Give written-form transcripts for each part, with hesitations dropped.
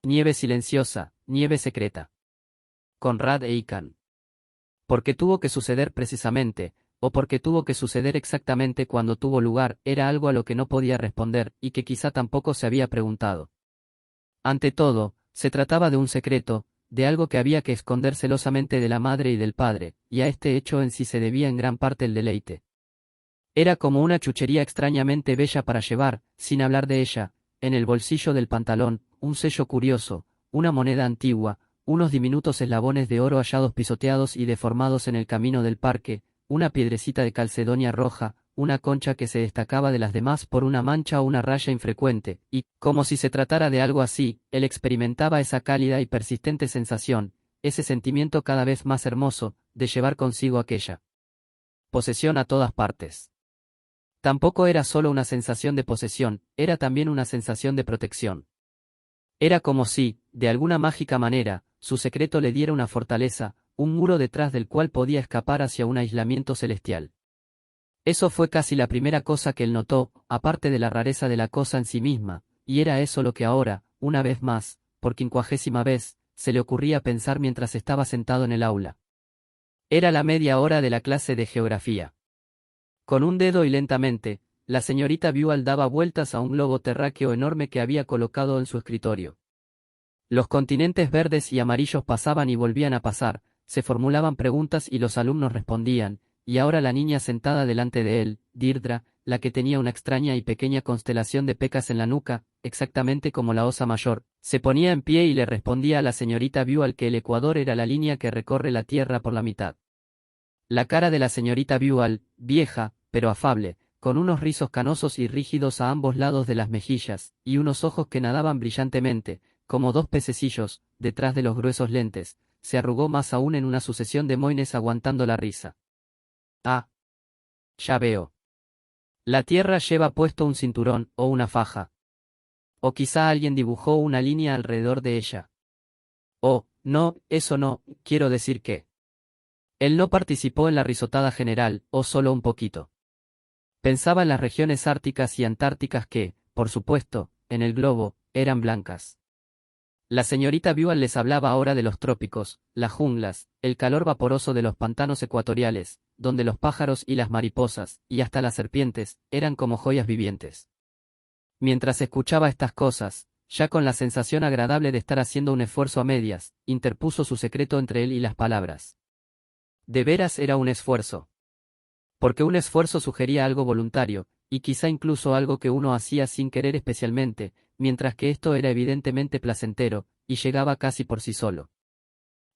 Nieve silenciosa, nieve secreta. Conrad Aiken. Porque tuvo que suceder precisamente, o porque tuvo que suceder exactamente cuando tuvo lugar, era algo a lo que no podía responder, y que quizá tampoco se había preguntado. Ante todo, se trataba de un secreto, de algo que había que esconder celosamente de la madre y del padre, y a este hecho en sí se debía en gran parte el deleite. Era como una chuchería extrañamente bella para llevar, sin hablar de ella, en el bolsillo del pantalón, un sello curioso, una moneda antigua, unos diminutos eslabones de oro hallados pisoteados y deformados en el camino del parque, una piedrecita de calcedonia roja, una concha que se destacaba de las demás por una mancha o una raya infrecuente, y, como si se tratara de algo así, él experimentaba esa cálida y persistente sensación, ese sentimiento cada vez más hermoso, de llevar consigo aquella posesión a todas partes. Tampoco era solo una sensación de posesión, era también una sensación de protección. Era como si, de alguna mágica manera, su secreto le diera una fortaleza, un muro detrás del cual podía escapar hacia un aislamiento celestial. Eso fue casi la primera cosa que él notó, aparte de la rareza de la cosa en sí misma, y era eso lo que ahora, una vez más, por 50ª vez, se le ocurría pensar mientras estaba sentado en el aula. Era la media hora de la clase de geografía. Con un dedo y lentamente, la señorita Buell daba vueltas a un globo terráqueo enorme que había colocado en su escritorio. Los continentes verdes y amarillos pasaban y volvían a pasar, se formulaban preguntas y los alumnos respondían, y ahora la niña sentada delante de él, Deirdre, la que tenía una extraña y pequeña constelación de pecas en la nuca, exactamente como la Osa Mayor, se ponía en pie y le respondía a la señorita Buell que el ecuador era la línea que recorre la Tierra por la mitad. La cara de la señorita Buell, vieja, pero afable, con unos rizos canosos y rígidos a ambos lados de las mejillas, y unos ojos que nadaban brillantemente, como dos pececillos, detrás de los gruesos lentes, se arrugó más aún en una sucesión de moines aguantando la risa. Ah. Ya veo. La Tierra lleva puesto un cinturón, o una faja. O quizá alguien dibujó una línea alrededor de ella. Oh, no, eso no, quiero decir que él no participó en la risotada general, o solo un poquito. Pensaba en las regiones árticas y antárticas que, por supuesto, en el globo, eran blancas. La señorita Buell les hablaba ahora de los trópicos, las junglas, el calor vaporoso de los pantanos ecuatoriales, donde los pájaros y las mariposas, y hasta las serpientes, eran como joyas vivientes. Mientras escuchaba estas cosas, ya con la sensación agradable de estar haciendo un esfuerzo a medias, interpuso su secreto entre él y las palabras. De veras era un esfuerzo. Porque un esfuerzo sugería algo voluntario, y quizá incluso algo que uno hacía sin querer especialmente, mientras que esto era evidentemente placentero, y llegaba casi por sí solo.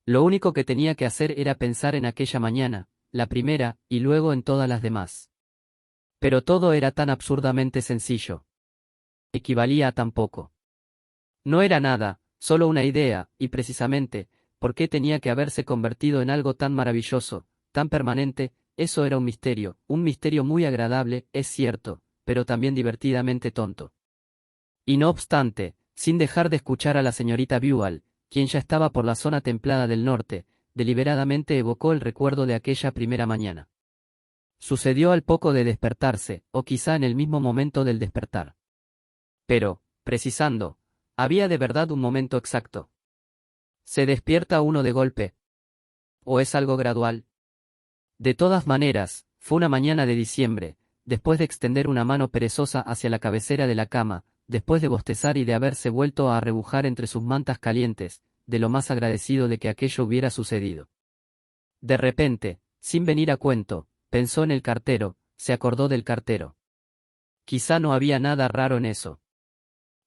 Lo único que tenía que hacer era pensar en aquella mañana, la primera, y luego en todas las demás. Pero todo era tan absurdamente sencillo. Equivalía a tan poco. No era nada, solo una idea, y precisamente, ¿por qué tenía que haberse convertido en algo tan maravilloso, tan permanente? Eso era un misterio muy agradable, es cierto, pero también divertidamente tonto. Y no obstante, sin dejar de escuchar a la señorita Buell, quien ya estaba por la zona templada del norte, deliberadamente evocó el recuerdo de aquella primera mañana. Sucedió al poco de despertarse, o quizá en el mismo momento del despertar. Pero, precisando, había de verdad un momento exacto. ¿Se despierta uno de golpe? ¿O es algo gradual? De todas maneras, fue una mañana de diciembre, después de extender una mano perezosa hacia la cabecera de la cama, después de bostezar y de haberse vuelto a arrebujar entre sus mantas calientes, de lo más agradecido de que aquello hubiera sucedido. De repente, sin venir a cuento, pensó en el cartero, se acordó del cartero. Quizá no había nada raro en eso.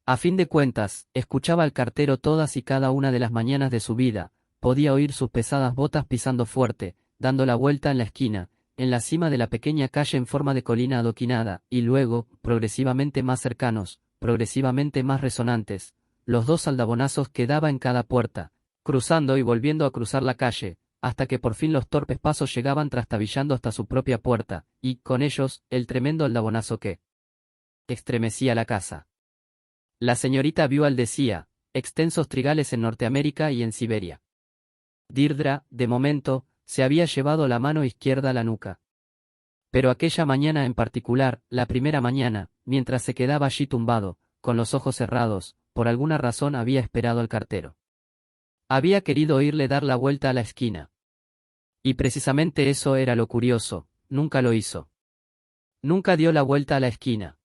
A fin de cuentas, escuchaba al cartero todas y cada una de las mañanas de su vida, podía oír sus pesadas botas pisando fuerte, dando la vuelta en la esquina, en la cima de la pequeña calle en forma de colina adoquinada, y luego, progresivamente más cercanos, progresivamente más resonantes, los dos aldabonazos que daba en cada puerta, cruzando y volviendo a cruzar la calle, hasta que por fin los torpes pasos llegaban trastabillando hasta su propia puerta, y, con ellos, el tremendo aldabonazo que estremecía la casa. La señorita Buell decía, extensos trigales en Norteamérica y en Siberia. Deirdre, de momento, se había llevado la mano izquierda a la nuca. Pero aquella mañana en particular, la primera mañana, mientras se quedaba allí tumbado, con los ojos cerrados, por alguna razón había esperado al cartero. Había querido oírle dar la vuelta a la esquina. Y precisamente eso era lo curioso, nunca lo hizo. Nunca dio la vuelta a la esquina.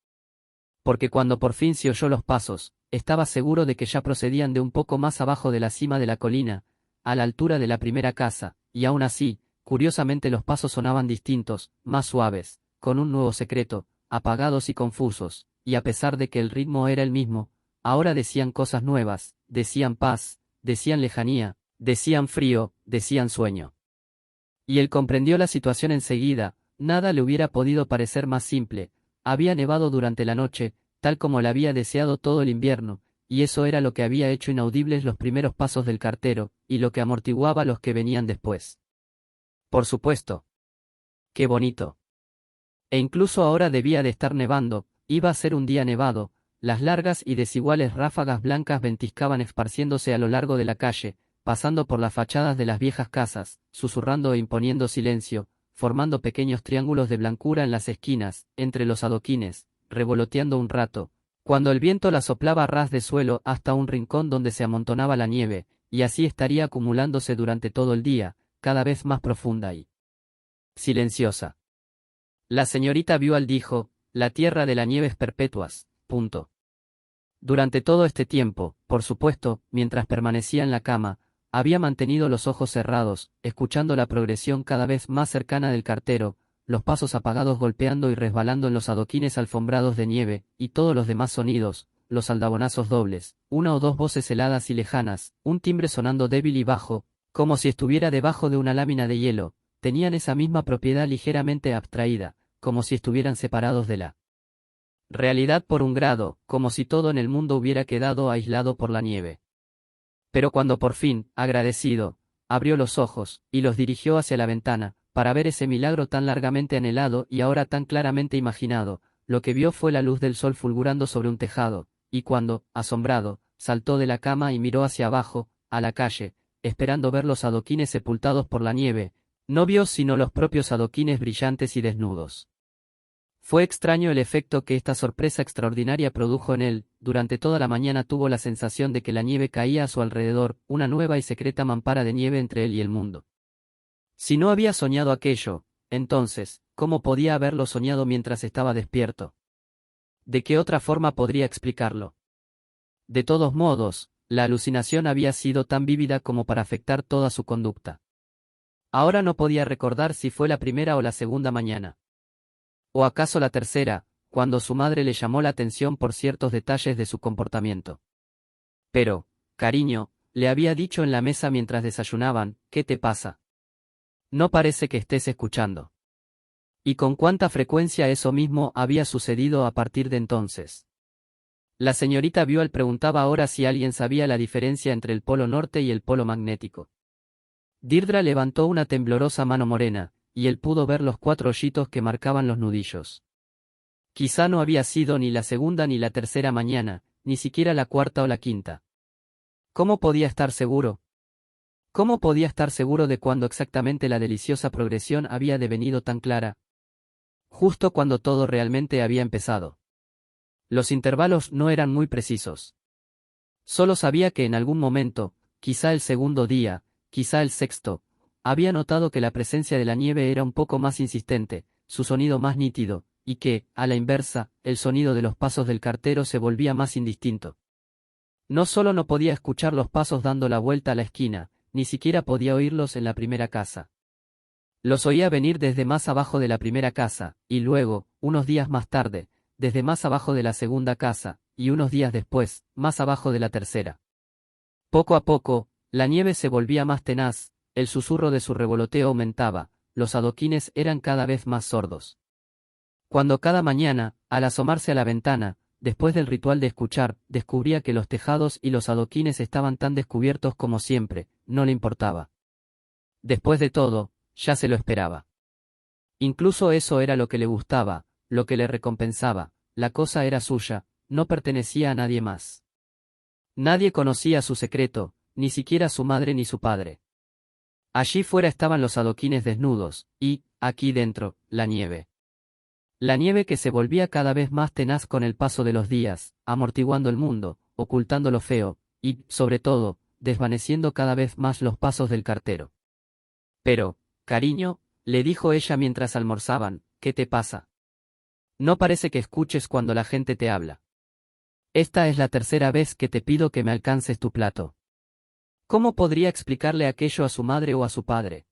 Porque cuando por fin se oyó los pasos, estaba seguro de que ya procedían de un poco más abajo de la cima de la colina, a la altura de la primera casa, y aún así, curiosamente los pasos sonaban distintos, más suaves, con un nuevo secreto, apagados y confusos, y a pesar de que el ritmo era el mismo, ahora decían cosas nuevas, decían paz, decían lejanía, decían frío, decían sueño. Y él comprendió la situación enseguida, nada le hubiera podido parecer más simple, había nevado durante la noche, tal como le había deseado todo el invierno, y eso era lo que había hecho inaudibles los primeros pasos del cartero, y lo que amortiguaba los que venían después. Por supuesto. ¡Qué bonito! E incluso ahora debía de estar nevando, iba a ser un día nevado, las largas y desiguales ráfagas blancas ventiscaban esparciéndose a lo largo de la calle, pasando por las fachadas de las viejas casas, susurrando e imponiendo silencio, formando pequeños triángulos de blancura en las esquinas, entre los adoquines, revoloteando un rato, cuando el viento la soplaba a ras de suelo hasta un rincón donde se amontonaba la nieve, y así estaría acumulándose durante todo el día, cada vez más profunda y silenciosa. La señorita Buell dijo, la tierra de las nieves perpetuas, punto. Durante todo este tiempo, por supuesto, mientras permanecía en la cama, había mantenido los ojos cerrados, escuchando la progresión cada vez más cercana del cartero, los pasos apagados golpeando y resbalando en los adoquines alfombrados de nieve, y todos los demás sonidos, los aldabonazos dobles, una o dos voces heladas y lejanas, un timbre sonando débil y bajo, como si estuviera debajo de una lámina de hielo, tenían esa misma propiedad ligeramente abstraída, como si estuvieran separados de la realidad por un grado, como si todo en el mundo hubiera quedado aislado por la nieve. Pero cuando por fin, agradecido, abrió los ojos, y los dirigió hacia la ventana, para ver ese milagro tan largamente anhelado y ahora tan claramente imaginado, lo que vio fue la luz del sol fulgurando sobre un tejado, y cuando, asombrado, saltó de la cama y miró hacia abajo, a la calle, esperando ver los adoquines sepultados por la nieve, no vio sino los propios adoquines brillantes y desnudos. Fue extraño el efecto que esta sorpresa extraordinaria produjo en él, durante toda la mañana tuvo la sensación de que la nieve caía a su alrededor, una nueva y secreta mampara de nieve entre él y el mundo. Si no había soñado aquello, entonces, ¿cómo podía haberlo soñado mientras estaba despierto? ¿De qué otra forma podría explicarlo? De todos modos, la alucinación había sido tan vívida como para afectar toda su conducta. Ahora no podía recordar si fue la primera o la segunda mañana. ¿O acaso la tercera, cuando su madre le llamó la atención por ciertos detalles de su comportamiento? Pero, cariño, le había dicho en la mesa mientras desayunaban, ¿qué te pasa? No parece que estés escuchando. Y con cuánta frecuencia eso mismo había sucedido a partir de entonces. La señorita Buell preguntaba ahora si alguien sabía la diferencia entre el polo norte y el polo magnético. Deirdre levantó una temblorosa mano morena, y él pudo ver los 4 hoyitos que marcaban los nudillos. Quizá no había sido ni la segunda ni la tercera mañana, ni siquiera la cuarta o la quinta. ¿Cómo podía estar seguro? ¿Cómo podía estar seguro de cuándo exactamente la deliciosa progresión había devenido tan clara? Justo cuando todo realmente había empezado. Los intervalos no eran muy precisos. Solo sabía que en algún momento, quizá el segundo día, quizá el sexto, había notado que la presencia de la nieve era un poco más insistente, su sonido más nítido, y que, a la inversa, el sonido de los pasos del cartero se volvía más indistinto. No solo no podía escuchar los pasos dando la vuelta a la esquina, ni siquiera podía oírlos en la primera casa. Los oía venir desde más abajo de la primera casa, y luego, unos días más tarde, desde más abajo de la segunda casa, y unos días después, más abajo de la tercera. Poco a poco, la nieve se volvía más tenaz, el susurro de su revoloteo aumentaba, los adoquines eran cada vez más sordos. Cuando cada mañana, al asomarse a la ventana, después del ritual de escuchar, descubría que los tejados y los adoquines estaban tan descubiertos como siempre, no le importaba. Después de todo, ya se lo esperaba. Incluso eso era lo que le gustaba, lo que le recompensaba, la cosa era suya, no pertenecía a nadie más. Nadie conocía su secreto, ni siquiera su madre ni su padre. Allí fuera estaban los adoquines desnudos, y, aquí dentro, la nieve. La nieve que se volvía cada vez más tenaz con el paso de los días, amortiguando el mundo, ocultando lo feo, y, sobre todo, desvaneciendo cada vez más los pasos del cartero. Pero, cariño, le dijo ella mientras almorzaban, ¿qué te pasa? No parece que escuches cuando la gente te habla. Esta es la tercera vez que te pido que me alcances tu plato. ¿Cómo podría explicarle aquello a su madre o a su padre?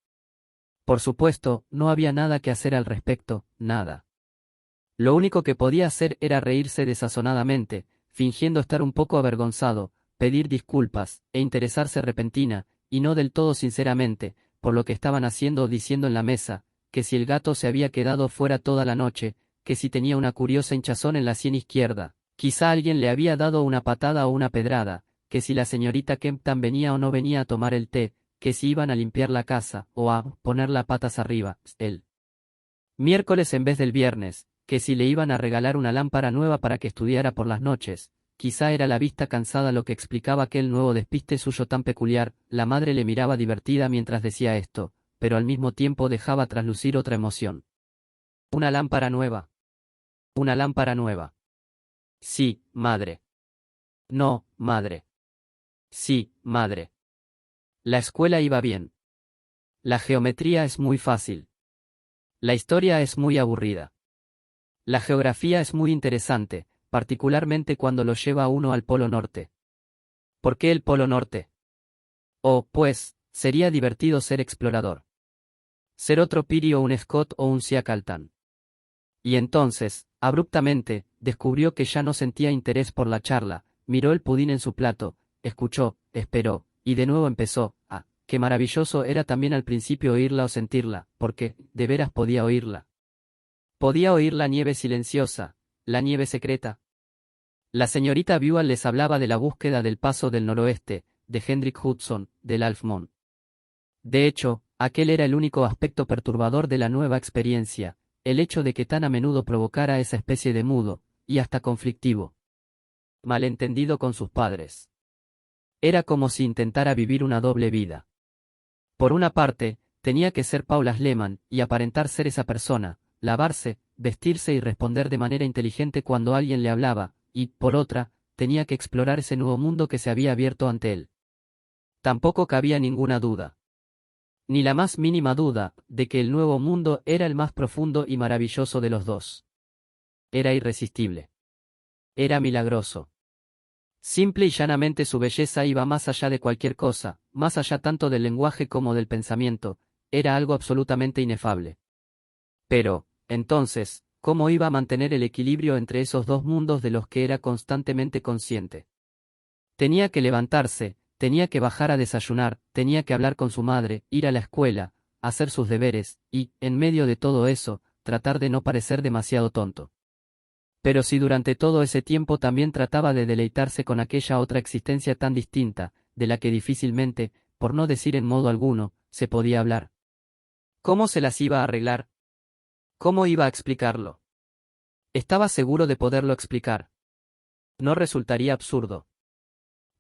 Por supuesto, no había nada que hacer al respecto, nada. Lo único que podía hacer era reírse desazonadamente, fingiendo estar un poco avergonzado, pedir disculpas, e interesarse repentina, y no del todo sinceramente, por lo que estaban haciendo o diciendo en la mesa, que si el gato se había quedado fuera toda la noche, que si tenía una curiosa hinchazón en la sien izquierda, quizá alguien le había dado una patada o una pedrada, que si la señorita Kempton venía o no venía a tomar el té, que si iban a limpiar la casa, o a poner las patas arriba, el miércoles en vez del viernes, que si le iban a regalar una lámpara nueva para que estudiara por las noches. Quizá era la vista cansada lo que explicaba aquel nuevo despiste suyo tan peculiar. La madre le miraba divertida mientras decía esto, pero al mismo tiempo dejaba traslucir otra emoción. Una lámpara nueva. Una lámpara nueva. Sí, madre. No, madre. Sí, madre. La escuela iba bien. La geometría es muy fácil. La historia es muy aburrida. La geografía es muy interesante, particularmente cuando lo lleva a uno al Polo Norte. ¿Por qué el Polo Norte? Oh, pues, sería divertido ser explorador. Ser otro Peary o un Scott o un Shackleton. Y entonces, abruptamente, descubrió que ya no sentía interés por la charla, miró el pudín en su plato, escuchó, esperó, y de nuevo empezó. Ah, qué maravilloso era también al principio oírla o sentirla, porque, de veras podía oírla. Podía oír la nieve silenciosa, la nieve secreta. La señorita Buell les hablaba de la búsqueda del paso del noroeste, de Hendrik Hudson, del Alfmont. De hecho, aquel era el único aspecto perturbador de la nueva experiencia, el hecho de que tan a menudo provocara esa especie de mudo, y hasta conflictivo malentendido con sus padres. Era como si intentara vivir una doble vida. Por una parte, tenía que ser Paula Lehmann y aparentar ser esa persona, lavarse, vestirse y responder de manera inteligente cuando alguien le hablaba, y, por otra, tenía que explorar ese nuevo mundo que se había abierto ante él. Tampoco cabía ninguna duda. Ni la más mínima duda, de que el nuevo mundo era el más profundo y maravilloso de los dos. Era irresistible. Era milagroso. Simple y llanamente su belleza iba más allá de cualquier cosa, más allá tanto del lenguaje como del pensamiento, era algo absolutamente inefable. Pero, entonces, ¿cómo iba a mantener el equilibrio entre esos dos mundos de los que era constantemente consciente? Tenía que levantarse, tenía que bajar a desayunar, tenía que hablar con su madre, ir a la escuela, hacer sus deberes, y, en medio de todo eso, tratar de no parecer demasiado tonto. Pero si durante todo ese tiempo también trataba de deleitarse con aquella otra existencia tan distinta, de la que difícilmente, por no decir en modo alguno, se podía hablar. ¿Cómo se las iba a arreglar? ¿Cómo iba a explicarlo? Estaba seguro de poderlo explicar. No resultaría absurdo.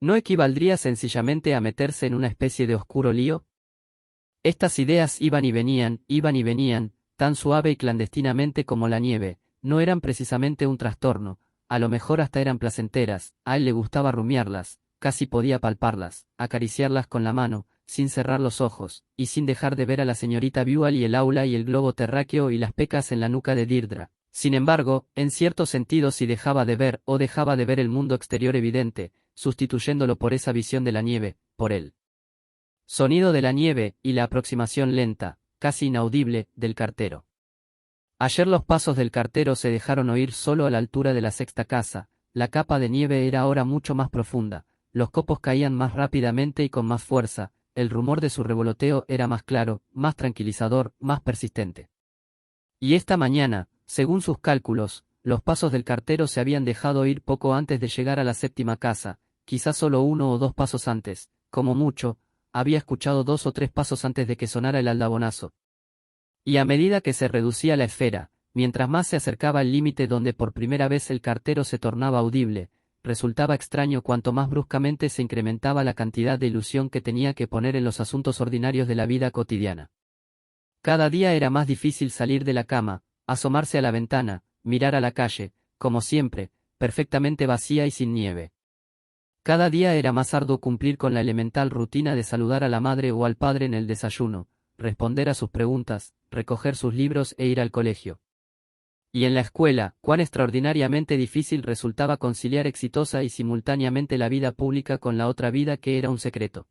¿No equivaldría sencillamente a meterse en una especie de oscuro lío? Estas ideas iban y venían, tan suave y clandestinamente como la nieve. No eran precisamente un trastorno, a lo mejor hasta eran placenteras, a él le gustaba rumiarlas, casi podía palparlas, acariciarlas con la mano, sin cerrar los ojos, y sin dejar de ver a la señorita Buell y el aula y el globo terráqueo y las pecas en la nuca de Deirdre. Sin embargo, en cierto sentido sí dejaba de ver el mundo exterior evidente, sustituyéndolo por esa visión de la nieve, por él. Sonido de la nieve, y la aproximación lenta, casi inaudible, del cartero. Ayer los pasos del cartero se dejaron oír solo a la altura de la sexta casa, la capa de nieve era ahora mucho más profunda, los copos caían más rápidamente y con más fuerza, el rumor de su revoloteo era más claro, más tranquilizador, más persistente. Y esta mañana, según sus cálculos, los pasos del cartero se habían dejado oír poco antes de llegar a la séptima casa, quizás solo 1 o 2 pasos antes, como mucho, había escuchado 2 o 3 pasos antes de que sonara el aldabonazo. Y a medida que se reducía la esfera, mientras más se acercaba al límite donde por primera vez el cartero se tornaba audible, resultaba extraño cuanto más bruscamente se incrementaba la cantidad de ilusión que tenía que poner en los asuntos ordinarios de la vida cotidiana. Cada día era más difícil salir de la cama, asomarse a la ventana, mirar a la calle, como siempre, perfectamente vacía y sin nieve. Cada día era más arduo cumplir con la elemental rutina de saludar a la madre o al padre en el desayuno, responder a sus preguntas, recoger sus libros e ir al colegio. Y en la escuela, cuán extraordinariamente difícil resultaba conciliar exitosa y simultáneamente la vida pública con la otra vida que era un secreto.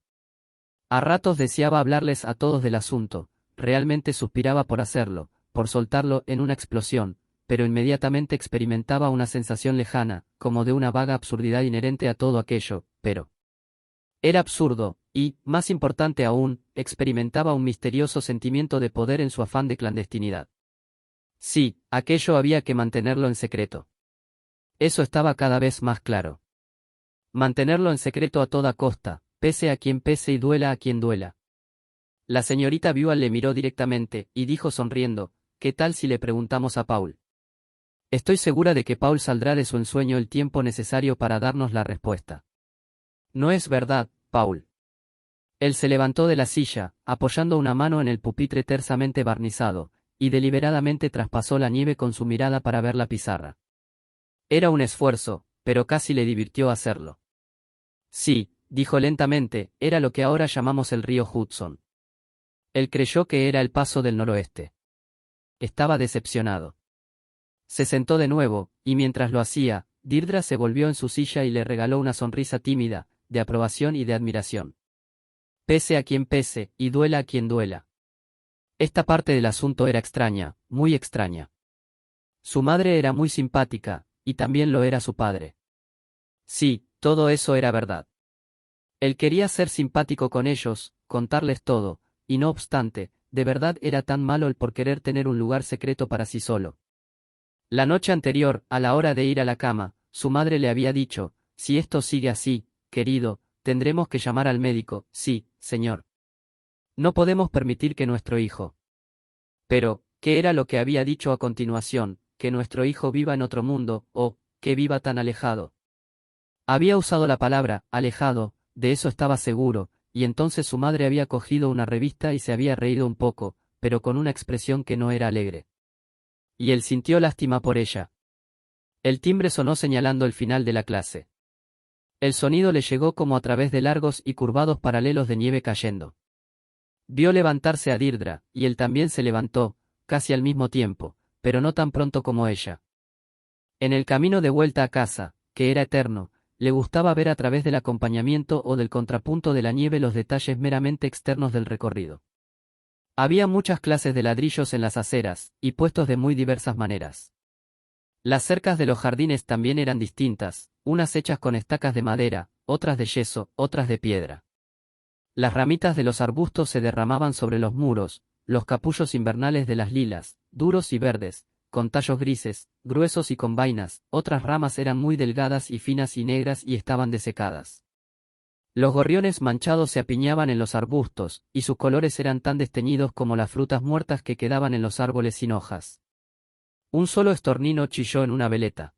A ratos deseaba hablarles a todos del asunto, realmente suspiraba por hacerlo, por soltarlo en una explosión, pero inmediatamente experimentaba una sensación lejana, como de una vaga absurdidad inherente a todo aquello, pero era absurdo, y, más importante aún, experimentaba un misterioso sentimiento de poder en su afán de clandestinidad. Sí, aquello había que mantenerlo en secreto. Eso estaba cada vez más claro. Mantenerlo en secreto a toda costa, pese a quien pese y duela a quien duela. La señorita Buell le miró directamente, y dijo sonriendo, ¿qué tal si le preguntamos a Paul? Estoy segura de que Paul saldrá de su ensueño el tiempo necesario para darnos la respuesta. No es verdad, Paul. Él se levantó de la silla, apoyando una mano en el pupitre tersamente barnizado, y deliberadamente traspasó la nieve con su mirada para ver la pizarra. Era un esfuerzo, pero casi le divirtió hacerlo. Sí, dijo lentamente, era lo que ahora llamamos el río Hudson. Él creyó que era el paso del noroeste. Estaba decepcionado. Se sentó de nuevo, y mientras lo hacía, Deirdre se volvió en su silla y le regaló una sonrisa tímida, de aprobación y de admiración. Pese a quien pese, y duela a quien duela. Esta parte del asunto era extraña, muy extraña. Su madre era muy simpática, y también lo era su padre. Sí, todo eso era verdad. Él quería ser simpático con ellos, contarles todo, y no obstante, de verdad era tan malo el por querer tener un lugar secreto para sí solo. La noche anterior, a la hora de ir a la cama, su madre le había dicho, si esto sigue así, querido, tendremos que llamar al médico, sí, señor. No podemos permitir que nuestro hijo. Pero, ¿qué era lo que había dicho a continuación? Que nuestro hijo viva en otro mundo, o, que viva tan alejado. Había usado la palabra, alejado, de eso estaba seguro, y entonces su madre había cogido una revista y se había reído un poco, pero con una expresión que no era alegre. Y él sintió lástima por ella. El timbre sonó señalando el final de la clase. El sonido le llegó como a través de largos y curvados paralelos de nieve cayendo. Vio levantarse a Deirdre, y él también se levantó, casi al mismo tiempo, pero no tan pronto como ella. En el camino de vuelta a casa, que era eterno, le gustaba ver a través del acompañamiento o del contrapunto de la nieve los detalles meramente externos del recorrido. Había muchas clases de ladrillos en las aceras, y puestos de muy diversas maneras. Las cercas de los jardines también eran distintas, unas hechas con estacas de madera, otras de yeso, otras de piedra. Las ramitas de los arbustos se derramaban sobre los muros, los capullos invernales de las lilas, duros y verdes, con tallos grises, gruesos y con vainas, otras ramas eran muy delgadas y finas y negras y estaban desecadas. Los gorriones manchados se apiñaban en los arbustos, y sus colores eran tan desteñidos como las frutas muertas que quedaban en los árboles sin hojas. Un solo estornino chilló en una veleta.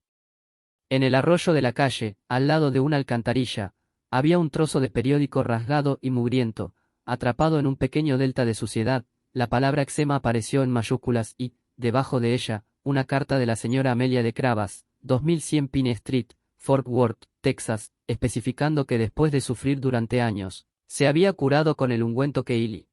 En el arroyo de la calle, al lado de una alcantarilla, había un trozo de periódico rasgado y mugriento, atrapado en un pequeño delta de suciedad. La palabra eczema apareció en mayúsculas y, debajo de ella, una carta de la señora Amelia de Cravas, 2100 Pine Street, Fort Worth, Texas, especificando que después de sufrir durante años, se había curado con el ungüento Keili.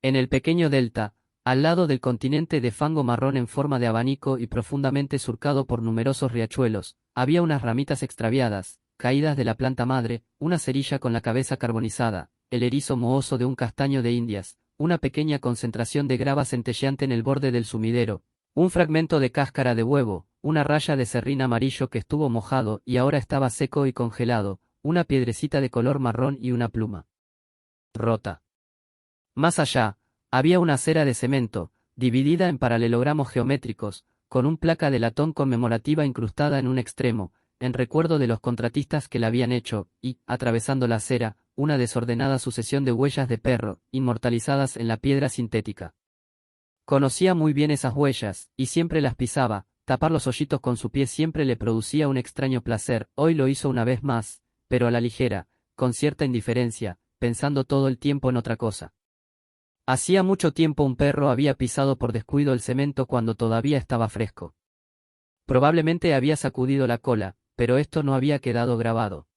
En el pequeño delta, al lado del continente de fango marrón en forma de abanico y profundamente surcado por numerosos riachuelos, había unas ramitas extraviadas, caídas de la planta madre, una cerilla con la cabeza carbonizada, el erizo mohoso de un castaño de Indias, una pequeña concentración de grava centelleante en el borde del sumidero, un fragmento de cáscara de huevo, una raya de serrín amarillo que estuvo mojado y ahora estaba seco y congelado, una piedrecita de color marrón y una pluma rota. Más allá, había una acera de cemento, dividida en paralelogramos geométricos, con un placa de latón conmemorativa incrustada en un extremo, en recuerdo de los contratistas que la habían hecho, y, atravesando la acera, una desordenada sucesión de huellas de perro, inmortalizadas en la piedra sintética. Conocía muy bien esas huellas, y siempre las pisaba. Tapar los hoyitos con su pie siempre le producía un extraño placer. Hoy lo hizo una vez más, pero a la ligera, con cierta indiferencia, pensando todo el tiempo en otra cosa. Hacía mucho tiempo un perro había pisado por descuido el cemento cuando todavía estaba fresco. Probablemente había sacudido la cola, pero esto no había quedado grabado.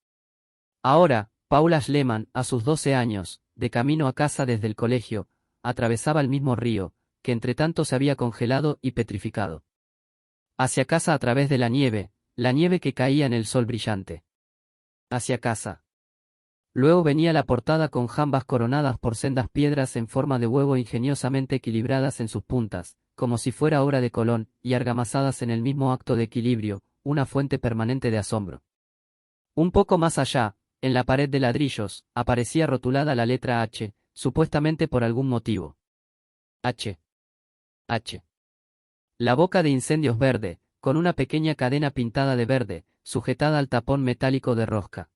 Ahora, Paula Schleman, a sus 12 años, de camino a casa desde el colegio, atravesaba el mismo río, que entretanto se había congelado y petrificado. Hacia casa a través de la nieve que caía en el sol brillante. Hacia casa. Luego venía la portada con jambas coronadas por sendas piedras en forma de huevo ingeniosamente equilibradas en sus puntas, como si fuera obra de Colón, y argamazadas en el mismo acto de equilibrio, una fuente permanente de asombro. Un poco más allá, en la pared de ladrillos, aparecía rotulada la letra H, supuestamente por algún motivo. H. H. La boca de incendios verde, con una pequeña cadena pintada de verde, sujetada al tapón metálico de rosca.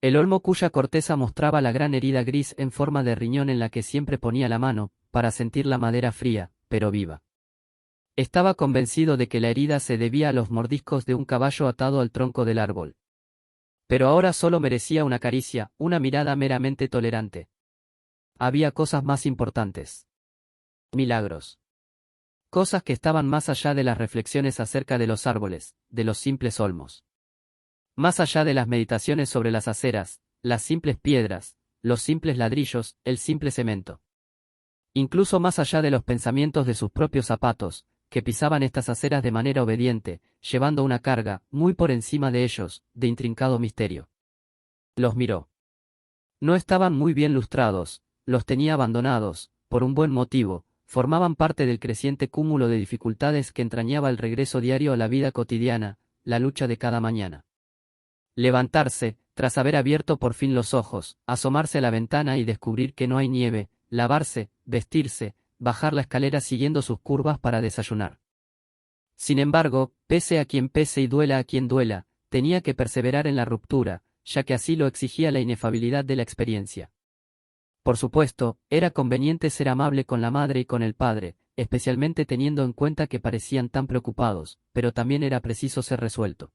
El olmo cuya corteza mostraba la gran herida gris en forma de riñón en la que siempre ponía la mano, para sentir la madera fría, pero viva. Estaba convencido de que la herida se debía a los mordiscos de un caballo atado al tronco del árbol. Pero ahora solo merecía una caricia, una mirada meramente tolerante. Había cosas más importantes. Milagros. Cosas que estaban más allá de las reflexiones acerca de los árboles, de los simples olmos. Más allá de las meditaciones sobre las aceras, las simples piedras, los simples ladrillos, el simple cemento. Incluso más allá de los pensamientos de sus propios zapatos, que pisaban estas aceras de manera obediente, llevando una carga, muy por encima de ellos, de intrincado misterio. Los miró. No estaban muy bien lustrados, los tenía abandonados, por un buen motivo, formaban parte del creciente cúmulo de dificultades que entrañaba el regreso diario a la vida cotidiana, la lucha de cada mañana. Levantarse, tras haber abierto por fin los ojos, asomarse a la ventana y descubrir que no hay nieve, lavarse, vestirse, bajar la escalera siguiendo sus curvas para desayunar. Sin embargo, pese a quien pese y duela a quien duela, tenía que perseverar en la ruptura, ya que así lo exigía la inefabilidad de la experiencia. Por supuesto, era conveniente ser amable con la madre y con el padre, especialmente teniendo en cuenta que parecían tan preocupados, pero también era preciso ser resuelto.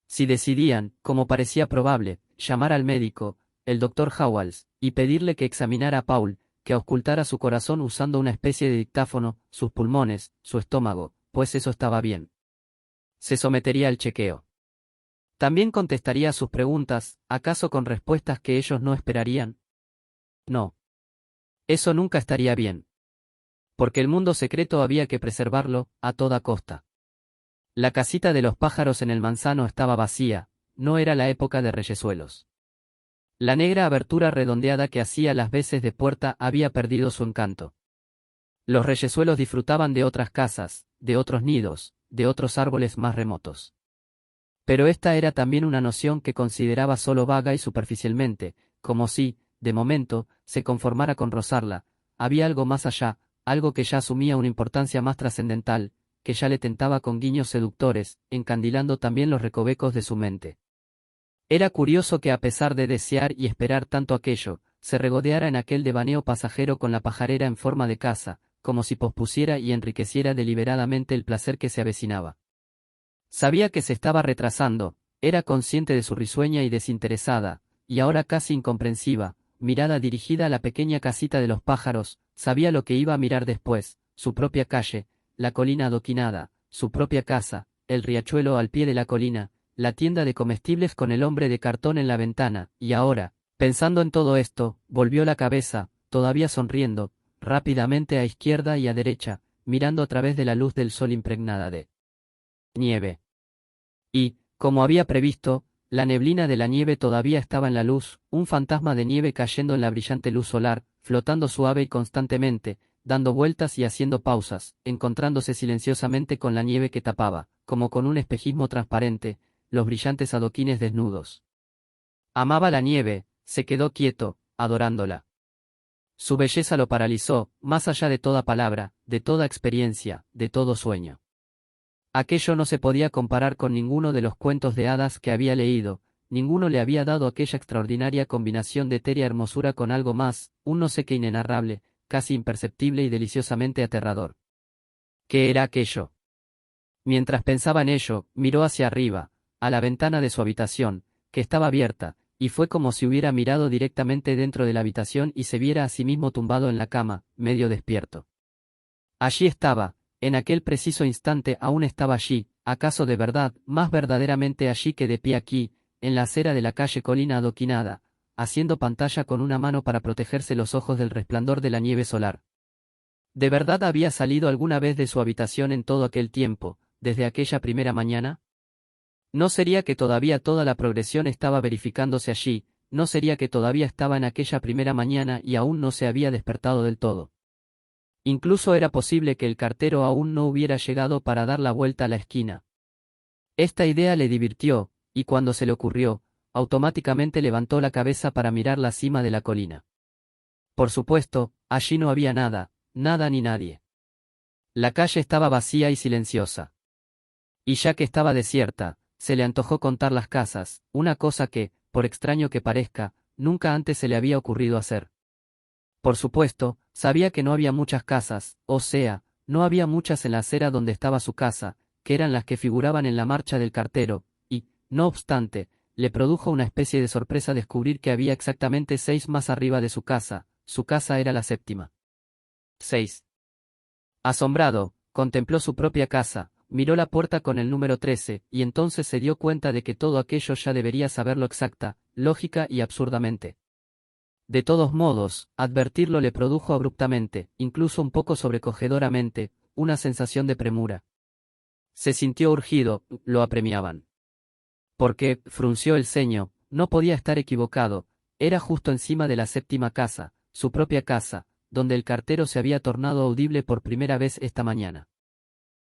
Si decidían, como parecía probable, llamar al médico, el doctor Howells, y pedirle que examinara a Paul, que auscultara su corazón usando una especie de dictáfono, sus pulmones, su estómago, pues eso estaba bien. Se sometería al chequeo. También contestaría a sus preguntas, ¿acaso con respuestas que ellos no esperarían? No. Eso nunca estaría bien. Porque el mundo secreto había que preservarlo, a toda costa. La casita de los pájaros en el manzano estaba vacía, no era la época de reyesuelos. La negra abertura redondeada que hacía las veces de puerta había perdido su encanto. Los reyesuelos disfrutaban de otras casas, de otros nidos, de otros árboles más remotos. Pero esta era también una noción que consideraba solo vaga y superficialmente, como si, de momento, se conformara con rozarla. Había algo más allá, algo que ya asumía una importancia más trascendental, que ya le tentaba con guiños seductores, encandilando también los recovecos de su mente. Era curioso que a pesar de desear y esperar tanto aquello, se regodeara en aquel devaneo pasajero con la pajarera en forma de casa, como si pospusiera y enriqueciera deliberadamente el placer que se avecinaba. Sabía que se estaba retrasando, era consciente de su risueña y desinteresada, y ahora casi incomprensiva, mirada dirigida a la pequeña casita de los pájaros, sabía lo que iba a mirar después, su propia calle, la colina adoquinada, su propia casa, el riachuelo al pie de la colina, la tienda de comestibles con el hombre de cartón en la ventana, y ahora, pensando en todo esto, volvió la cabeza, todavía sonriendo, rápidamente a izquierda y a derecha, mirando a través de la luz del sol impregnada de nieve. Y, como había previsto, la neblina de la nieve todavía estaba en la luz, un fantasma de nieve cayendo en la brillante luz solar, flotando suave y constantemente, dando vueltas y haciendo pausas, encontrándose silenciosamente con la nieve que tapaba, como con un espejismo transparente, los brillantes adoquines desnudos. Amaba la nieve, se quedó quieto, adorándola. Su belleza lo paralizó, más allá de toda palabra, de toda experiencia, de todo sueño. Aquello no se podía comparar con ninguno de los cuentos de hadas que había leído, ninguno le había dado aquella extraordinaria combinación de etérea hermosura con algo más, un no sé qué inenarrable, casi imperceptible y deliciosamente aterrador. ¿Qué era aquello? Mientras pensaba en ello, miró hacia arriba, a la ventana de su habitación, que estaba abierta, y fue como si hubiera mirado directamente dentro de la habitación y se viera a sí mismo tumbado en la cama, medio despierto. Allí estaba. En aquel preciso instante aún estaba allí, acaso de verdad, más verdaderamente allí que de pie aquí, en la acera de la calle Colina adoquinada, haciendo pantalla con una mano para protegerse los ojos del resplandor de la nieve solar. ¿De verdad había salido alguna vez de su habitación en todo aquel tiempo, desde aquella primera mañana? ¿No sería que todavía toda la progresión estaba verificándose allí? ¿No sería que todavía estaba en aquella primera mañana y aún no se había despertado del todo? Incluso era posible que el cartero aún no hubiera llegado para dar la vuelta a la esquina. Esta idea le divirtió, y cuando se le ocurrió, automáticamente levantó la cabeza para mirar la cima de la colina. Por supuesto, allí no había nada, nada ni nadie. La calle estaba vacía y silenciosa. Y ya que estaba desierta, se le antojó contar las casas, una cosa que, por extraño que parezca, nunca antes se le había ocurrido hacer. Por supuesto, sabía que no había muchas casas, o sea, no había muchas en la acera donde estaba su casa, que eran las que figuraban en la marcha del cartero, y, no obstante, le produjo una especie de sorpresa descubrir que había exactamente 6 más arriba de su casa era la séptima. 6. Asombrado, contempló su propia casa, miró la puerta con el número 13, y entonces se dio cuenta de que todo aquello ya debería saberlo exacta, lógica y absurdamente. De todos modos, advertirlo le produjo abruptamente, incluso un poco sobrecogedoramente, una sensación de premura. Se sintió urgido, lo apremiaban. Porque, frunció el ceño, no podía estar equivocado, era justo encima de la séptima casa, su propia casa, donde el cartero se había tornado audible por primera vez esta mañana.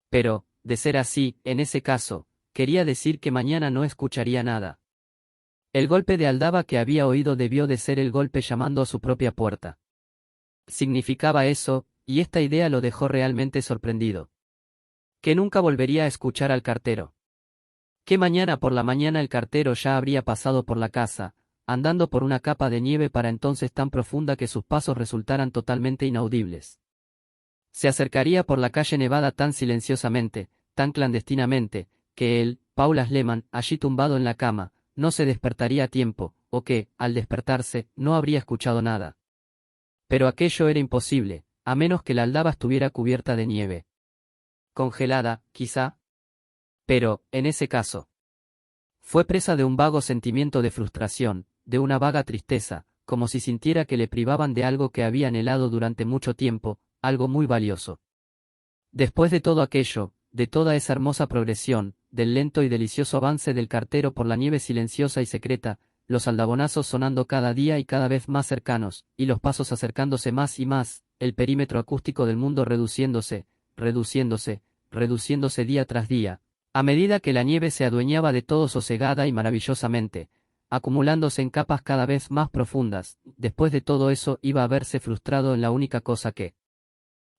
Pero, de ser así, en ese caso, quería decir que mañana no escucharía nada. El golpe de aldaba que había oído debió de ser el golpe llamando a su propia puerta. Significaba eso, y esta idea lo dejó realmente sorprendido. Que nunca volvería a escuchar al cartero. Que mañana por la mañana el cartero ya habría pasado por la casa, andando por una capa de nieve para entonces tan profunda que sus pasos resultaran totalmente inaudibles. Se acercaría por la calle nevada tan silenciosamente, tan clandestinamente, que él, Paul Sleman, allí tumbado en la cama, no se despertaría a tiempo, o que, al despertarse, no habría escuchado nada. Pero aquello era imposible, a menos que la aldaba estuviera cubierta de nieve. Congelada, quizá. Pero, en ese caso, fue presa de un vago sentimiento de frustración, de una vaga tristeza, como si sintiera que le privaban de algo que había anhelado durante mucho tiempo, algo muy valioso. Después de todo aquello, de toda esa hermosa progresión, del lento y delicioso avance del cartero por la nieve silenciosa y secreta, los aldabonazos sonando cada día y cada vez más cercanos, y los pasos acercándose más y más, el perímetro acústico del mundo reduciéndose día tras día, a medida que la nieve se adueñaba de todo sosegada y maravillosamente, acumulándose en capas cada vez más profundas, después de todo eso iba a verse frustrado en la única cosa que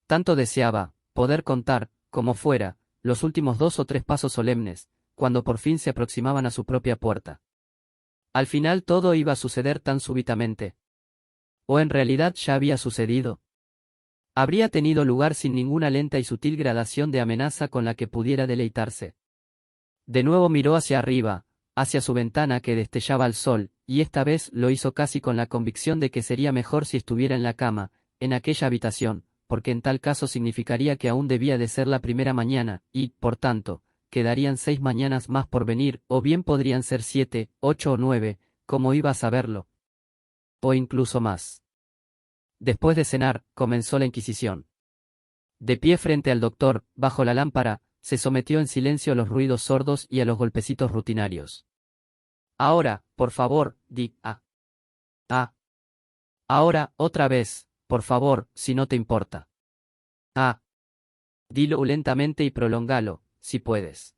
tanto deseaba, poder contar, como fuera, los últimos 2 o 3 pasos solemnes, cuando por fin se aproximaban a su propia puerta. Al final todo iba a suceder tan súbitamente. ¿O en realidad ya había sucedido? Habría tenido lugar sin ninguna lenta y sutil gradación de amenaza con la que pudiera deleitarse. De nuevo miró hacia arriba, hacia su ventana que destellaba al sol, y esta vez lo hizo casi con la convicción de que sería mejor si estuviera en la cama, en aquella habitación, porque en tal caso significaría que aún debía de ser la primera mañana, y, por tanto, quedarían 6 mañanas más por venir, o bien podrían ser 7, 8 o 9, como iba a saberlo. O incluso más. Después de cenar, comenzó la Inquisición. De pie frente al doctor, bajo la lámpara, se sometió en silencio a los ruidos sordos y a los golpecitos rutinarios. Ahora, por favor, di, Ahora, otra vez, por favor, si no te importa. Dilo lentamente y prolongalo, si puedes.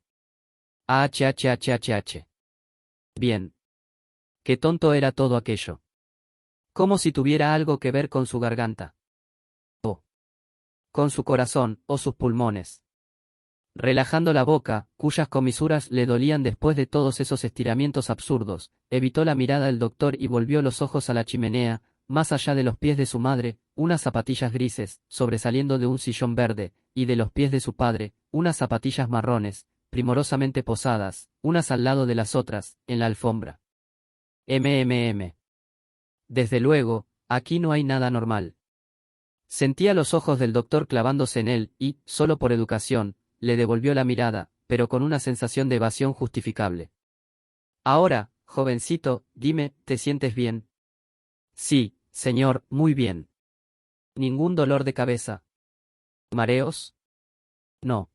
H. Bien. Qué tonto era todo aquello. Como si tuviera algo que ver con su garganta. O con su corazón, o sus pulmones. Relajando la boca, cuyas comisuras le dolían después de todos esos estiramientos absurdos, evitó la mirada del doctor y volvió los ojos a la chimenea, más allá de los pies de su madre, unas zapatillas grises, sobresaliendo de un sillón verde, y de los pies de su padre, unas zapatillas marrones, primorosamente posadas, unas al lado de las otras, en la alfombra. Desde luego, aquí no hay nada normal. Sentía los ojos del doctor clavándose en él, y, solo por educación, le devolvió la mirada, pero con una sensación de evasión justificable. Ahora, Jovencito, dime, ¿te sientes bien? Sí, señor, muy bien. ¿Ningún dolor de cabeza? ¿Mareos? No.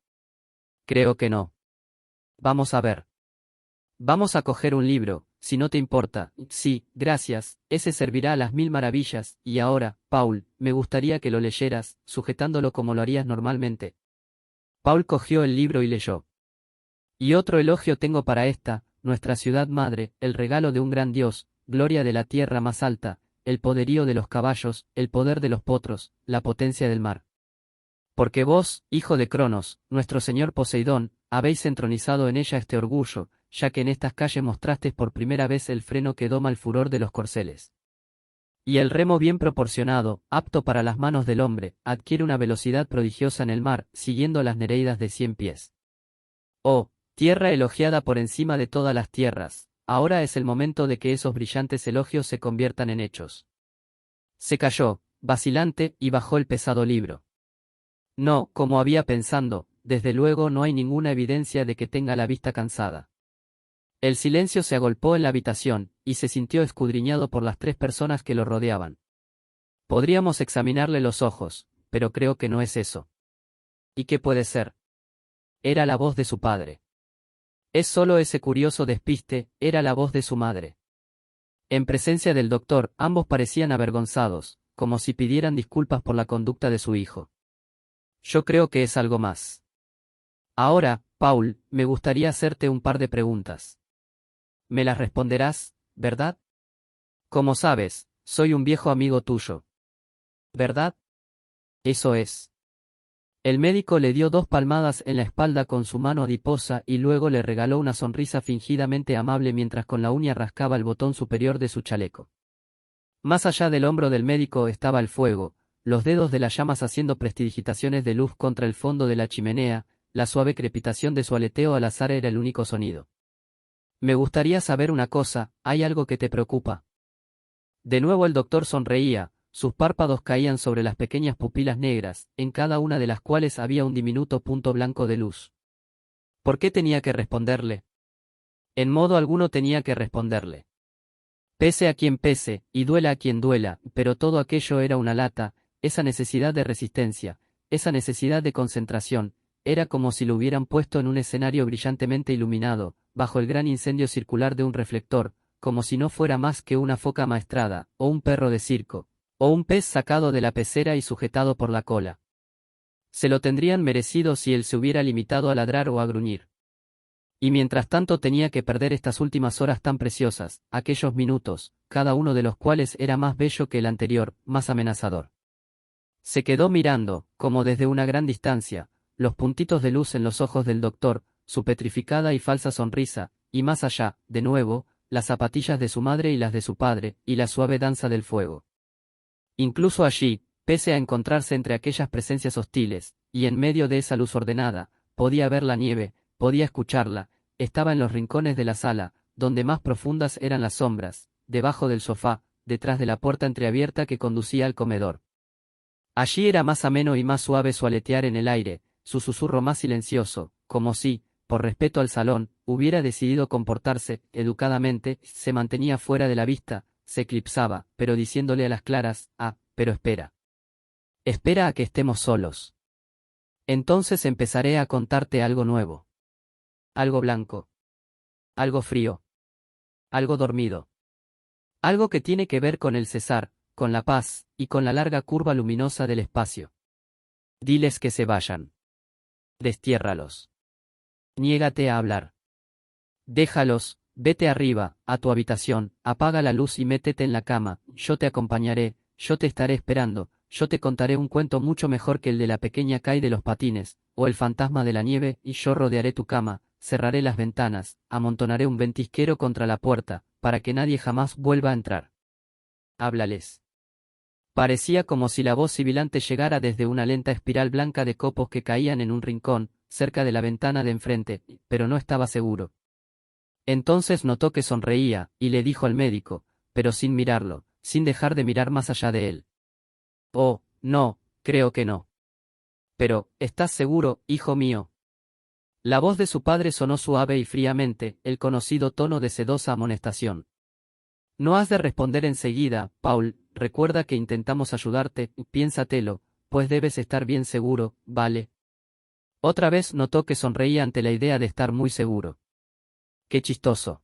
Creo que no. Vamos a ver. Vamos a coger un libro, si no te importa. Sí, gracias, ese servirá a las 1000 maravillas, y ahora, Paul, me gustaría que lo leyeras, sujetándolo como lo harías normalmente. Paul cogió el libro y leyó. Y otro elogio tengo para esta, nuestra ciudad madre, el regalo de un gran Dios, gloria de la tierra más alta, el poderío de los caballos, el poder de los potros, la potencia del mar. Porque vos, hijo de Cronos, nuestro señor Poseidón, habéis entronizado en ella este orgullo, ya que en estas calles mostrasteis por primera vez el freno que doma el furor de los corceles. Y el remo bien proporcionado, apto para las manos del hombre, adquiere una velocidad prodigiosa en el mar, siguiendo las nereidas de 100 pies. Oh, tierra elogiada por encima de todas las tierras, ahora es el momento de que esos brillantes elogios se conviertan en hechos. Se calló, vacilante, y bajó el pesado libro. No, como había pensando, desde luego no hay ninguna evidencia de que tenga la vista cansada. El silencio se agolpó en la habitación, y se sintió escudriñado por las 3 personas que lo rodeaban. Podríamos examinarle los ojos, pero creo que no es eso. ¿Y qué puede ser? Era la voz de su padre. Es solo ese curioso despiste, era la voz de su madre. En presencia del doctor, ambos parecían avergonzados, como si pidieran disculpas por la conducta de su hijo. Yo creo que es algo más. Ahora, Paul, me gustaría hacerte un par de preguntas. Me las responderás, ¿verdad? Como sabes, soy un viejo amigo tuyo. ¿Verdad? Eso es. El médico le dio 2 palmadas en la espalda con su mano adiposa y luego le regaló una sonrisa fingidamente amable mientras con la uña rascaba el botón superior de su chaleco. Más allá del hombro del médico estaba el fuego, los dedos de las llamas haciendo prestidigitaciones de luz contra el fondo de la chimenea, la suave crepitación de su aleteo al azar era el único sonido. Me gustaría saber una cosa, ¿hay algo que te preocupa? De nuevo el doctor sonreía, sus párpados caían sobre las pequeñas pupilas negras, en cada una de las cuales había un diminuto punto blanco de luz. ¿Por qué tenía que responderle? En modo alguno tenía que responderle. Pese a quien pese, y duela a quien duela, pero todo aquello era una lata, esa necesidad de resistencia, esa necesidad de concentración, era como si lo hubieran puesto en un escenario brillantemente iluminado, bajo el gran incendio circular de un reflector, como si no fuera más que una foca amaestrada, o un perro de circo, o un pez sacado de la pecera y sujetado por la cola. Se lo tendrían merecido si él se hubiera limitado a ladrar o a gruñir. Y mientras tanto tenía que perder estas últimas horas tan preciosas, aquellos minutos, cada uno de los cuales era más bello que el anterior, más amenazador. Se quedó mirando, como desde una gran distancia, los puntitos de luz en los ojos del doctor, su petrificada y falsa sonrisa, y más allá, de nuevo, las zapatillas de su madre y las de su padre, y la suave danza del fuego. Incluso allí, pese a encontrarse entre aquellas presencias hostiles, y en medio de esa luz ordenada, podía ver la nieve, podía escucharla, estaba en los rincones de la sala, donde más profundas eran las sombras, debajo del sofá, detrás de la puerta entreabierta que conducía al comedor. Allí era más ameno y más suave su aletear en el aire, su susurro más silencioso, como si, por respeto al salón, hubiera decidido comportarse, educadamente, se mantenía fuera de la vista, se eclipsaba, pero diciéndole a las claras, pero espera. Espera a que estemos solos. Entonces empezaré a contarte algo nuevo. Algo blanco. Algo frío. Algo dormido. Algo que tiene que ver con el cesar, con la paz, y con la larga curva luminosa del espacio. Diles que se vayan. Destiérralos. Niégate a hablar. Déjalos, vete arriba, a tu habitación, apaga la luz y métete en la cama, yo te acompañaré, yo te estaré esperando, yo te contaré un cuento mucho mejor que el de la pequeña Kai de los patines, o el fantasma de la nieve, y yo rodearé tu cama, cerraré las ventanas, amontonaré un ventisquero contra la puerta, para que nadie jamás vuelva a entrar. Háblales. Parecía como si la voz sibilante llegara desde una lenta espiral blanca de copos que caían en un rincón, cerca de la ventana de enfrente, pero no estaba seguro. Entonces notó que sonreía, y le dijo al médico, pero sin mirarlo, sin dejar de mirar más allá de él. Oh, no, creo que no. Pero, ¿estás seguro, hijo mío? La voz de su padre sonó suave y fríamente, el conocido tono de sedosa amonestación. No has de responder enseguida, Paul, recuerda que intentamos ayudarte, piénsatelo, pues debes estar bien seguro, ¿vale? Otra vez notó que sonreía ante la idea de estar muy seguro. Qué chistoso.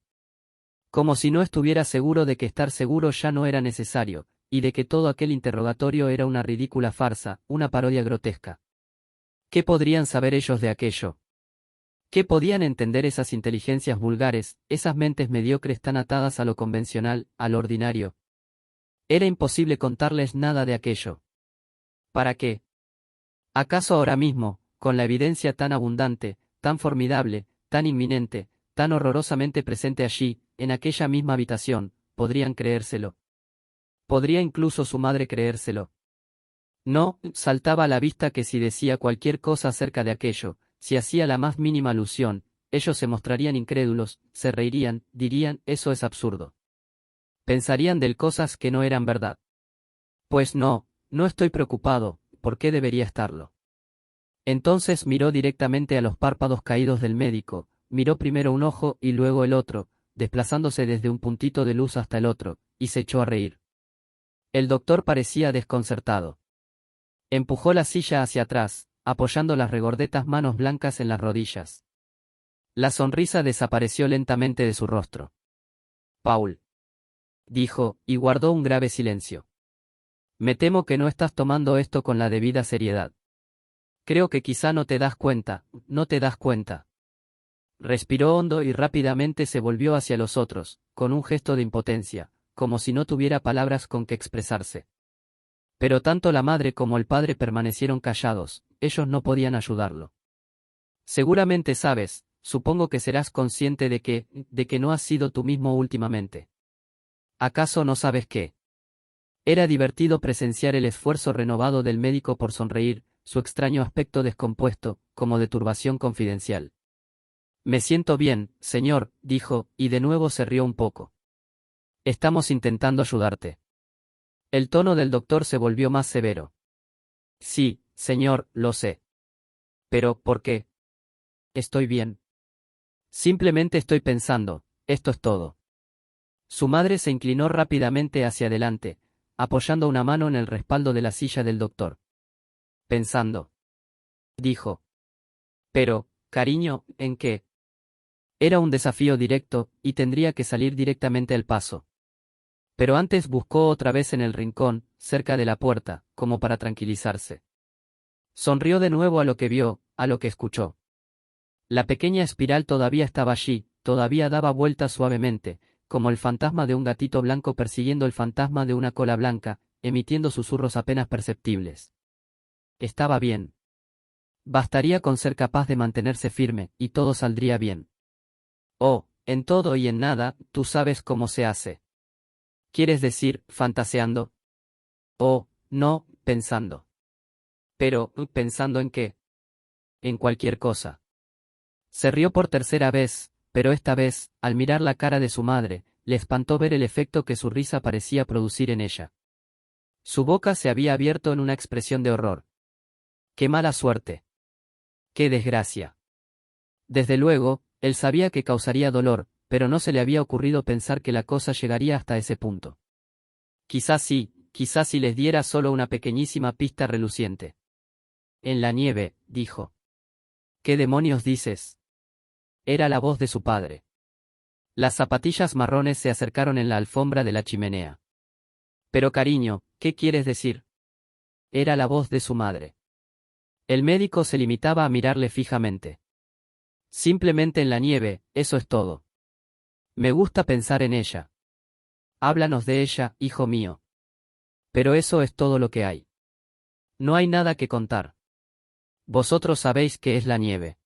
Como si no estuviera seguro de que estar seguro ya no era necesario, y de que todo aquel interrogatorio era una ridícula farsa, una parodia grotesca. ¿Qué podrían saber ellos de aquello? ¿Qué podían entender esas inteligencias vulgares, esas mentes mediocres tan atadas a lo convencional, a lo ordinario? Era imposible contarles nada de aquello. ¿Para qué? ¿Acaso ahora mismo, con la evidencia tan abundante, tan formidable, tan inminente, tan horrorosamente presente allí, en aquella misma habitación, podrían creérselo? ¿Podría incluso su madre creérselo? No, saltaba a la vista que si decía cualquier cosa acerca de aquello, si hacía la más mínima alusión, ellos se mostrarían incrédulos, se reirían, dirían, eso es absurdo. Pensarían de él cosas que no eran verdad. Pues no, no estoy preocupado, ¿por qué debería estarlo? Entonces miró directamente a los párpados caídos del médico, miró primero un ojo y luego el otro, desplazándose desde un puntito de luz hasta el otro, y se echó a reír. El doctor parecía desconcertado. Empujó la silla hacia atrás, apoyando las regordetas manos blancas en las rodillas. La sonrisa desapareció lentamente de su rostro. Paul, dijo, y guardó un grave silencio. Me temo que no estás tomando esto con la debida seriedad. Creo que quizá no te das cuenta, no te das cuenta. Respiró hondo y rápidamente se volvió hacia los otros, con un gesto de impotencia, como si no tuviera palabras con que expresarse. Pero tanto la madre como el padre permanecieron callados, ellos no podían ayudarlo. Seguramente sabes, supongo que serás consciente de que no has sido tú mismo últimamente. ¿Acaso no sabes qué? Era divertido presenciar el esfuerzo renovado del médico por sonreír, su extraño aspecto descompuesto, como de turbación confidencial. Me siento bien, señor, dijo, y de nuevo se rió un poco. Estamos intentando ayudarte. El tono del doctor se volvió más severo. Sí, señor, lo sé. Pero, ¿por qué? Estoy bien. Simplemente estoy pensando, esto es todo. Su madre se inclinó rápidamente hacia adelante, apoyando una mano en el respaldo de la silla del doctor. Pensando. Dijo. Pero, cariño, ¿en qué? Era un desafío directo, y tendría que salir directamente al paso. Pero antes buscó otra vez en el rincón, cerca de la puerta, como para tranquilizarse. Sonrió de nuevo a lo que vio, a lo que escuchó. La pequeña espiral todavía estaba allí, todavía daba vueltas suavemente, como el fantasma de un gatito blanco persiguiendo el fantasma de una cola blanca, emitiendo susurros apenas perceptibles. Estaba bien. Bastaría con ser capaz de mantenerse firme, y todo saldría bien. Oh, en todo y en nada, tú sabes cómo se hace. ¿Quieres decir, fantaseando? Oh, no, pensando. Pero, ¿pensando en qué? En cualquier cosa. Se rió por tercera vez, pero esta vez, al mirar la cara de su madre, le espantó ver el efecto que su risa parecía producir en ella. Su boca se había abierto en una expresión de horror. ¡Qué mala suerte! ¡Qué desgracia! Desde luego, él sabía que causaría dolor, pero no se le había ocurrido pensar que la cosa llegaría hasta ese punto. Quizás si les diera solo una pequeñísima pista reluciente. En la nieve, dijo. ¿Qué demonios dices? Era la voz de su padre. Las zapatillas marrones se acercaron en la alfombra de la chimenea. Pero cariño, ¿qué quieres decir? Era la voz de su madre. El médico se limitaba a mirarle fijamente. Simplemente en la nieve, eso es todo. Me gusta pensar en ella. Háblanos de ella, hijo mío. Pero eso es todo lo que hay. No hay nada que contar. Vosotros sabéis qué es la nieve.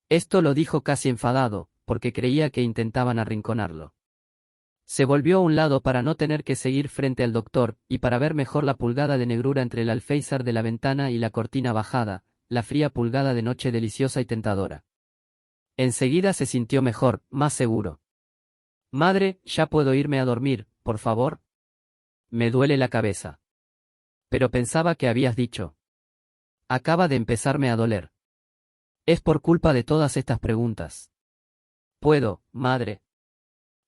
Esto lo dijo casi enfadado, porque creía que intentaban arrinconarlo. Se volvió a un lado para no tener que seguir frente al doctor, y para ver mejor la pulgada de negrura entre el alféizar de la ventana y la cortina bajada, la fría pulgada de noche deliciosa y tentadora. Enseguida se sintió mejor, más seguro. Madre, ¿ya puedo irme a dormir, por favor? Me duele la cabeza. Pero pensaba que habías dicho. Acaba de empezarme a doler. Es por culpa de todas estas preguntas. Puedo, madre.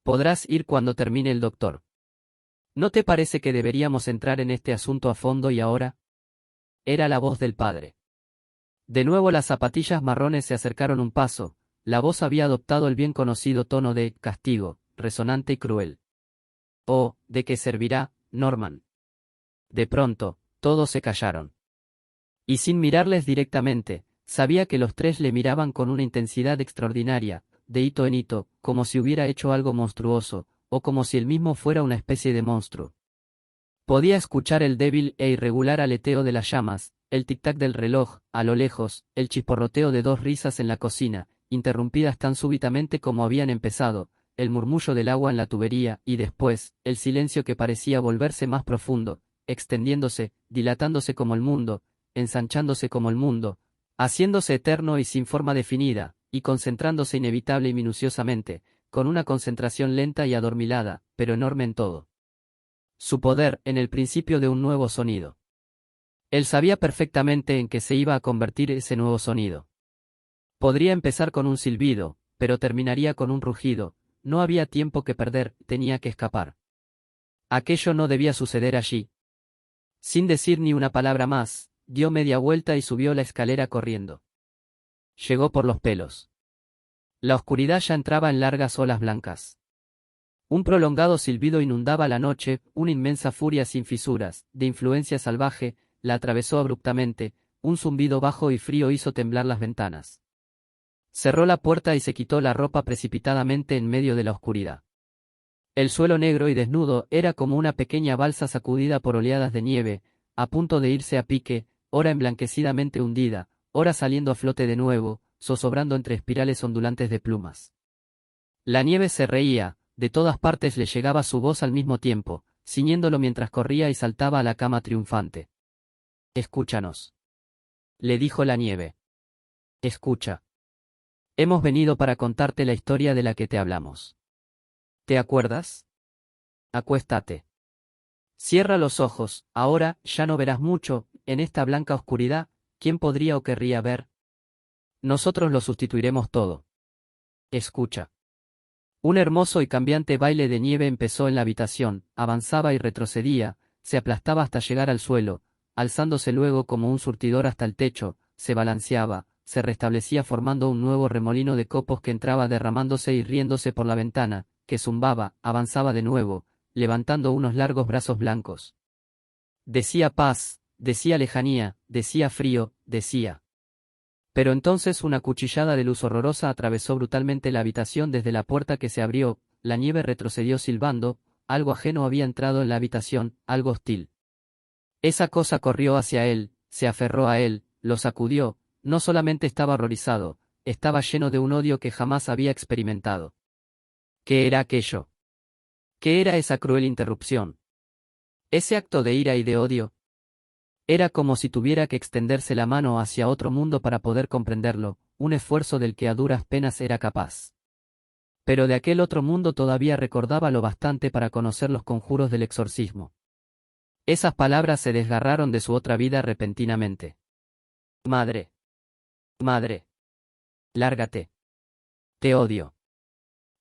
Podrás ir cuando termine el doctor. ¿No te parece que deberíamos entrar en este asunto a fondo y ahora? Era la voz del padre. De nuevo las zapatillas marrones se acercaron un paso, la voz había adoptado el bien conocido tono de castigo, resonante y cruel. Oh, ¿de qué servirá, Norman? De pronto, todos se callaron. Y sin mirarles directamente, sabía que los tres le miraban con una intensidad extraordinaria, de hito en hito, como si hubiera hecho algo monstruoso, o como si él mismo fuera una especie de monstruo. Podía escuchar el débil e irregular aleteo de las llamas, el tic-tac del reloj, a lo lejos, el chisporroteo de dos risas en la cocina, interrumpidas tan súbitamente como habían empezado, el murmullo del agua en la tubería, y después, el silencio que parecía volverse más profundo, extendiéndose, dilatándose como el mundo, ensanchándose como el mundo, haciéndose eterno y sin forma definida, y concentrándose inevitable y minuciosamente, con una concentración lenta y adormilada, pero enorme en todo. Su poder, en el principio de un nuevo sonido. Él sabía perfectamente en qué se iba a convertir ese nuevo sonido. Podría empezar con un silbido, pero terminaría con un rugido, no había tiempo que perder, tenía que escapar. Aquello no debía suceder allí. Sin decir ni una palabra más, dio media vuelta y subió la escalera corriendo. Llegó por los pelos. La oscuridad ya entraba en largas olas blancas. Un prolongado silbido inundaba la noche, una inmensa furia sin fisuras, de influencia salvaje, la atravesó abruptamente, un zumbido bajo y frío hizo temblar las ventanas. Cerró la puerta y se quitó la ropa precipitadamente en medio de la oscuridad. El suelo negro y desnudo era como una pequeña balsa sacudida por oleadas de nieve, a punto de irse a pique, ora emblanquecidamente hundida, ora saliendo a flote de nuevo, zozobrando entre espirales ondulantes de plumas. La nieve se reía, de todas partes le llegaba su voz al mismo tiempo, ciñéndolo mientras corría y saltaba a la cama triunfante. Escúchanos. Le dijo la nieve. Escucha. Hemos venido para contarte la historia de la que te hablamos. ¿Te acuerdas? Acuéstate. Cierra los ojos, ahora ya no verás mucho, en esta blanca oscuridad, ¿quién podría o querría ver? Nosotros lo sustituiremos todo. Escucha. Un hermoso y cambiante baile de nieve empezó en la habitación, avanzaba y retrocedía, se aplastaba hasta llegar al suelo, alzándose luego como un surtidor hasta el techo, se balanceaba, se restablecía formando un nuevo remolino de copos que entraba derramándose y riéndose por la ventana, que zumbaba, avanzaba de nuevo, levantando unos largos brazos blancos. Decía paz, decía lejanía, decía frío, decía. Pero entonces una cuchillada de luz horrorosa atravesó brutalmente la habitación desde la puerta que se abrió, la nieve retrocedió silbando, algo ajeno había entrado en la habitación, algo hostil. Esa cosa corrió hacia él, se aferró a él, lo sacudió, no solamente estaba horrorizado, estaba lleno de un odio que jamás había experimentado. ¿Qué era aquello? ¿Qué era esa cruel interrupción? Ese acto de ira y de odio. Era como si tuviera que extenderse la mano hacia otro mundo para poder comprenderlo, un esfuerzo del que a duras penas era capaz. Pero de aquel otro mundo todavía recordaba lo bastante para conocer los conjuros del exorcismo. Esas palabras se desgarraron de su otra vida repentinamente. Madre. Madre. Lárgate. Te odio.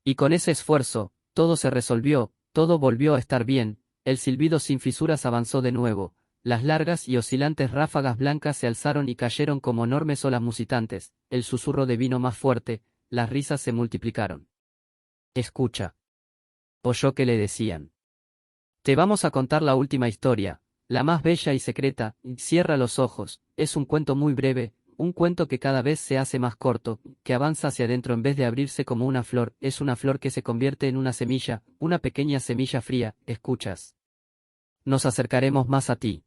Y con ese esfuerzo, todo se resolvió, todo volvió a estar bien, el silbido sin fisuras avanzó de nuevo. Las largas y oscilantes ráfagas blancas se alzaron y cayeron como enormes olas musitantes, el susurro devino más fuerte, las risas se multiplicaron. Escucha. Oyó que le decían. Te vamos a contar la última historia, la más bella y secreta, cierra los ojos, es un cuento muy breve, un cuento que cada vez se hace más corto, que avanza hacia adentro en vez de abrirse como una flor, es una flor que se convierte en una semilla, una pequeña semilla fría, ¿escuchas? Nos acercaremos más a ti.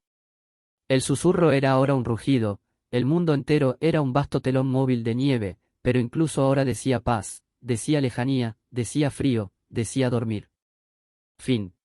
El susurro era ahora un rugido, el mundo entero era un vasto telón móvil de nieve, pero incluso ahora decía paz, decía lejanía, decía frío, decía dormir. Fin.